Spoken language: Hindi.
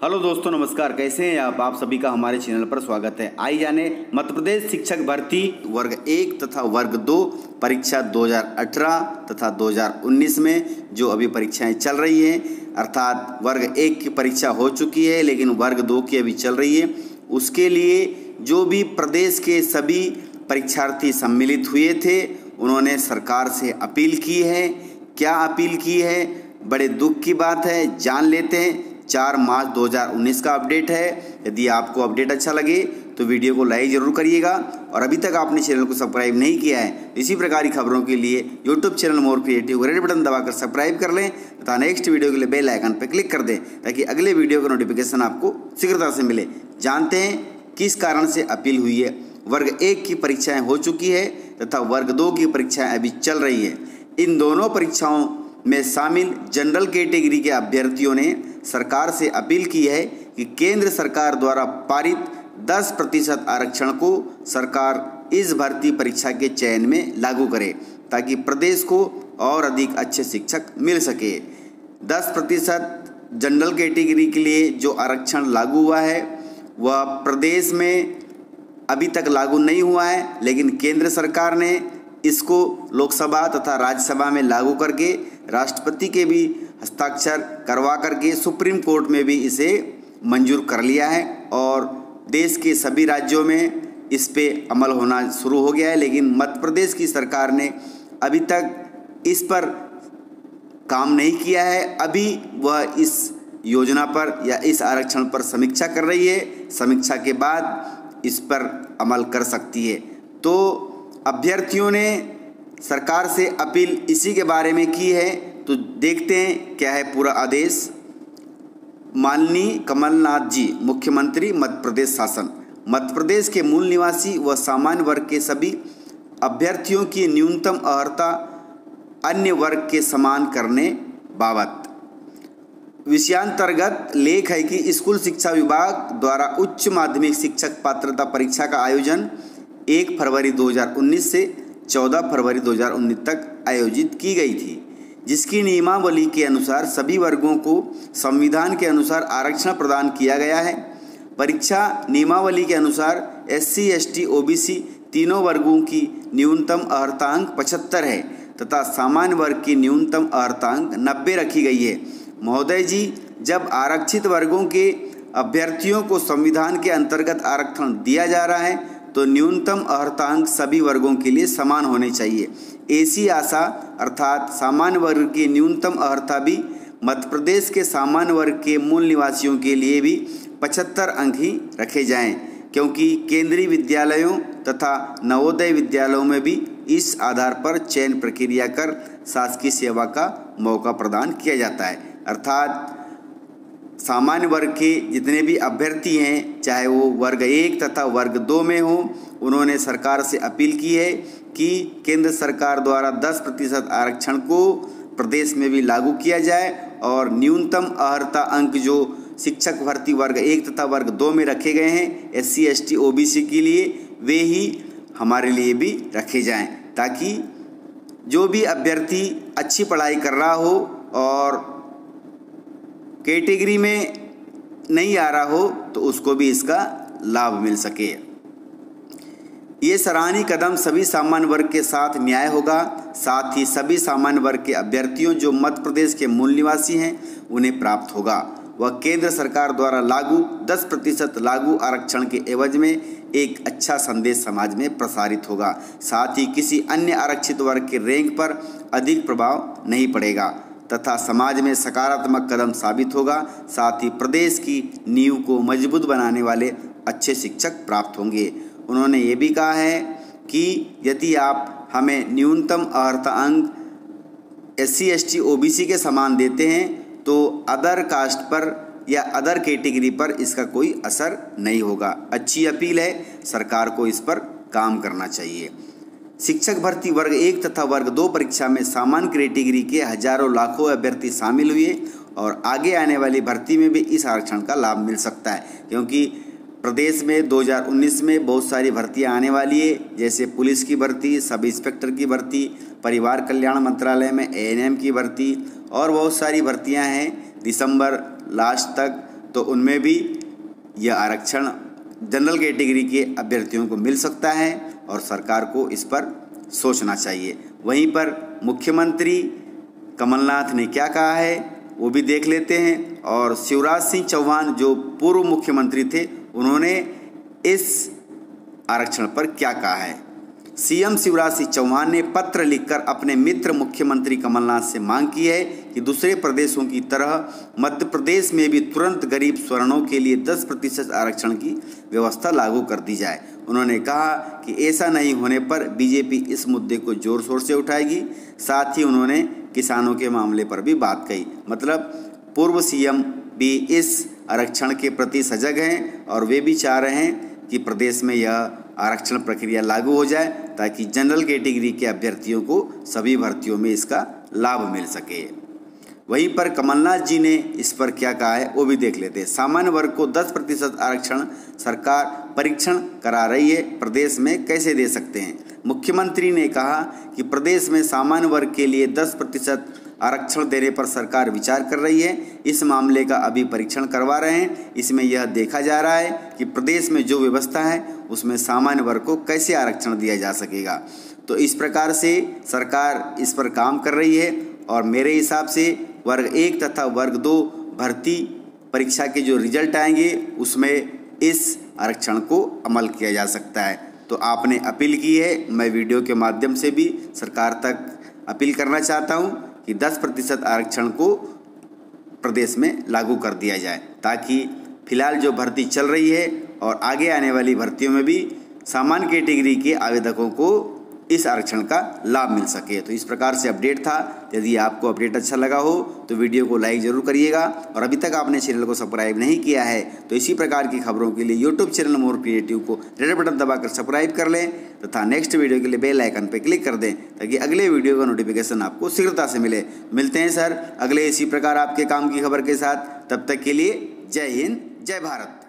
हेलो दोस्तों, नमस्कार। कैसे हैं आप सभी का हमारे चैनल पर स्वागत है। आइए जाने मध्य प्रदेश शिक्षक भर्ती वर्ग 1 तथा वर्ग 2 परीक्षा 2018 तथा 2019 में जो अभी परीक्षाएं चल रही हैं, अर्थात वर्ग 1 की परीक्षा हो चुकी है लेकिन वर्ग 2 की अभी चल रही है। उसके लिए जो भी प्रदेश के सभी परीक्षार्थी सम्मिलित हुए थे, उन्होंने सरकार से अपील की है। क्या अपील की है, बड़े दुख की बात है, जान लेते हैं। 4 मार्च 2019 का अपडेट है। यदि आपको अपडेट अच्छा लगे तो वीडियो को लाइक जरूर करिएगा और अभी तक आपने चैनल को सब्सक्राइब नहीं किया है, इसी प्रकार की खबरों के लिए YouTube channel more creative red button दबाकर सब्सक्राइब कर लें तथा नेक्स्ट वीडियो के लिए बेल आइकन पर क्लिक कर दें ताकि अगले वीडियो का नोटिफिकेशन आपको शीघ्रता से मिले। जानते हैं किस कारण से अपील हुई है। वर्ग 1 की परीक्षाएँ हो चुकी है तथा वर्ग 2 की परीक्षाएँ अभी चल रही है। इन दोनों परीक्षाओं में शामिल जनरल कैटेगरी के अभ्यर्थियों ने सरकार से अपील की है कि केंद्र सरकार द्वारा पारित 10% आरक्षण को सरकार इस भर्ती परीक्षा के चयन में लागू करे ताकि प्रदेश को और अधिक अच्छे शिक्षक मिल सके। 10% जनरल कैटेगरी के लिए जो आरक्षण लागू हुआ है वह प्रदेश में अभी तक लागू नहीं हुआ है, लेकिन केंद्र सरकार ने इसको लोकसभा तथा राज्यसभा में लागू करके राष्ट्रपति के भी हस्ताक्षर करवा करके सुप्रीम कोर्ट में भी इसे मंजूर कर लिया है और देश के सभी राज्यों में इस पे अमल होना शुरू हो गया है। लेकिन मध्य प्रदेश की सरकार ने अभी तक इस पर काम नहीं किया है। अभी वह इस योजना पर या इस आरक्षण पर समीक्षा कर रही है। समीक्षा के बाद इस पर अमल कर सकती है। तो अभ्यर्थियों ने सरकार से अपील इसी के बारे में की है। तो देखते हैं क्या है पूरा आदेश। माननीय कमलनाथ जी, मुख्यमंत्री मध्य प्रदेश शासन, मध्य प्रदेश के मूल निवासी व सामान्य वर्ग के सभी अभ्यर्थियों की न्यूनतम अर्हता अन्य वर्ग के समान करने बाबत विषयांतर्गत लेख है कि स्कूल शिक्षा विभाग द्वारा उच्च माध्यमिक शिक्षक पात्रता परीक्षा का आयोजन 1 फरवरी 2019 से 14 फरवरी 2019 तक आयोजित की गई थी, जिसकी नियमावली के अनुसार सभी वर्गों को संविधान के अनुसार आरक्षण प्रदान किया गया है। परीक्षा नियमावली के अनुसार SC, ST, OBC तीनों वर्गों की न्यूनतम अर्हतांक 75 है तथा सामान्य वर्ग की न्यूनतम अर्हतांक 90 रखी गई है। महोदय जी, जब आरक्षित वर्गों के अभ्यर्थियों को संविधान के अंतर्गत आरक्षण दिया जा रहा है तो न्यूनतम अर्हतांक सभी वर्गों के लिए समान होने चाहिए। ऐसी आशा अर्थात सामान्य वर्ग की न्यूनतम अर्हता भी मध्य प्रदेश के सामान्य वर्ग के मूल निवासियों के लिए भी 75 अंक ही रखे जाएं, क्योंकि केंद्रीय विद्यालयों तथा नवोदय विद्यालयों में भी इस आधार पर चयन प्रक्रिया कर शासकीय सेवा का मौका प्रदान किया जाता है। अर्थात सामान्य वर्ग के जितने भी अभ्यर्थी हैं, चाहे वो वर्ग 1 तथा वर्ग 2 में हो, उन्होंने सरकार से अपील की है कि केंद्र सरकार द्वारा 10% आरक्षण को प्रदेश में भी लागू किया जाए और न्यूनतम अर्हता अंक जो शिक्षक भर्ती वर्ग 1 तथा वर्ग 2 में रखे गए हैं SC, ST, OBC के लिए, वे ही हमारे लिए भी रखे जाएं ताकि जो भी अभ्यर्थी अच्छी पढ़ाई कर रहा हो और कैटेगरी में नहीं आ रहा हो तो उसको भी इसका लाभ मिल सके। ये सराहनीय कदम सभी सामान्य वर्ग के साथ न्याय होगा। साथ ही सभी सामान्य वर्ग के अभ्यर्थियों जो मध्य प्रदेश के मूल निवासी हैं उन्हें प्राप्त होगा। वह केंद्र सरकार द्वारा लागू 10% लागू आरक्षण के एवज में एक अच्छा संदेश समाज में प्रसारित होगा। साथ ही किसी अन्य आरक्षित वर्ग के रैंक पर अधिक प्रभाव नहीं पड़ेगा तथा समाज में सकारात्मक कदम साबित होगा। साथ ही प्रदेश की नींव को मजबूत बनाने वाले अच्छे शिक्षक प्राप्त होंगे। उन्होंने ये भी कहा है कि यदि आप हमें न्यूनतम अर्हता अंक SC, ST, OBC के समान देते हैं तो अदर कास्ट पर या अदर कैटेगरी पर इसका कोई असर नहीं होगा। अच्छी अपील है, सरकार को इस पर काम करना चाहिए। शिक्षक भर्ती वर्ग 1 तथा वर्ग 2 परीक्षा में सामान्य कैटेगरी के हजारों लाखों अभ्यर्थी शामिल हुए और आगे आने वाली भर्ती में भी इस आरक्षण का लाभ मिल सकता है, क्योंकि प्रदेश में 2019 में बहुत सारी भर्तियां आने वाली है, जैसे पुलिस की भर्ती, सब इंस्पेक्टर की भर्ती, परिवार कल्याण मंत्रालय में ANM की भर्ती और बहुत सारी भर्तियां हैं दिसंबर लास्ट तक। तो उनमें भी यह आरक्षण जनरल कैटेगरी के अभ्यर्थियों को मिल सकता है और सरकार को इस पर सोचना चाहिए। वहीं पर मुख्यमंत्री कमलनाथ ने क्या कहा है वो भी देख लेते हैं। और शिवराज सिंह चौहान जो पूर्व मुख्यमंत्री थे, उन्होंने इस आरक्षण पर क्या कहा है। सीएम शिवराज सिंह चौहान ने पत्र लिखकर अपने मित्र मुख्यमंत्री कमलनाथ से मांग की है कि दूसरे प्रदेशों की तरह मध्य प्रदेश में भी तुरंत गरीब स्वर्णों के लिए 10% आरक्षण की व्यवस्था लागू कर दी जाए। उन्होंने कहा कि ऐसा नहीं होने पर बीजेपी इस मुद्दे को जोर शोर से उठाएगी। साथ ही उन्होंने किसानों के मामले पर भी बात कही। मतलब पूर्व सीएम भी इस आरक्षण के प्रति सजग हैं और वे भी चाह रहे हैं कि प्रदेश में यह आरक्षण प्रक्रिया लागू हो जाए ताकि जनरल कैटेगरी के अभ्यर्थियों को सभी भर्तियों में इसका लाभ मिल सके। वहीं पर कमलनाथ जी ने इस पर क्या कहा है वो भी देख लेते हैं। सामान्य वर्ग को 10% आरक्षण सरकार परीक्षण करा रही है, प्रदेश में कैसे दे सकते हैं। मुख्यमंत्री ने कहा कि प्रदेश में सामान्य वर्ग के लिए 10% आरक्षण देने पर सरकार विचार कर रही है। इस मामले का अभी परीक्षण करवा रहे हैं। इसमें यह देखा जा रहा है कि प्रदेश में जो व्यवस्था है उसमें सामान्य वर्ग को कैसे आरक्षण दिया जा सकेगा। तो इस प्रकार से सरकार इस पर काम कर रही है और मेरे हिसाब से वर्ग 1 तथा वर्ग 2 भर्ती परीक्षा के जो रिजल्ट आएंगे उसमें इस आरक्षण को अमल किया जा सकता है। तो आपने अपील की है, मैं वीडियो के माध्यम से भी सरकार तक अपील करना चाहता हूं कि 10% आरक्षण को प्रदेश में लागू कर दिया जाए ताकि फिलहाल जो भर्ती चल रही है और आगे आने वाली भर्तियों में भी सामान्य कैटेगरी के आवेदकों को इस आरक्षण का लाभ मिल सके। तो इस प्रकार से अपडेट था। यदि आपको अपडेट अच्छा लगा हो तो वीडियो को लाइक ज़रूर करिएगा और अभी तक आपने चैनल को सब्सक्राइब नहीं किया है तो इसी प्रकार की खबरों के लिए यूट्यूब चैनल मोर क्रिएटिव को रेड बटन दबाकर सब्सक्राइब कर लें तथा नेक्स्ट वीडियो के लिए बेल आइकन पर क्लिक कर दें ताकि अगले वीडियो का नोटिफिकेशन आपको शीघ्रता से मिले। मिलते हैं सर अगले इसी प्रकार आपके काम की खबर के साथ। तब तक के लिए जय हिंद, जय भारत।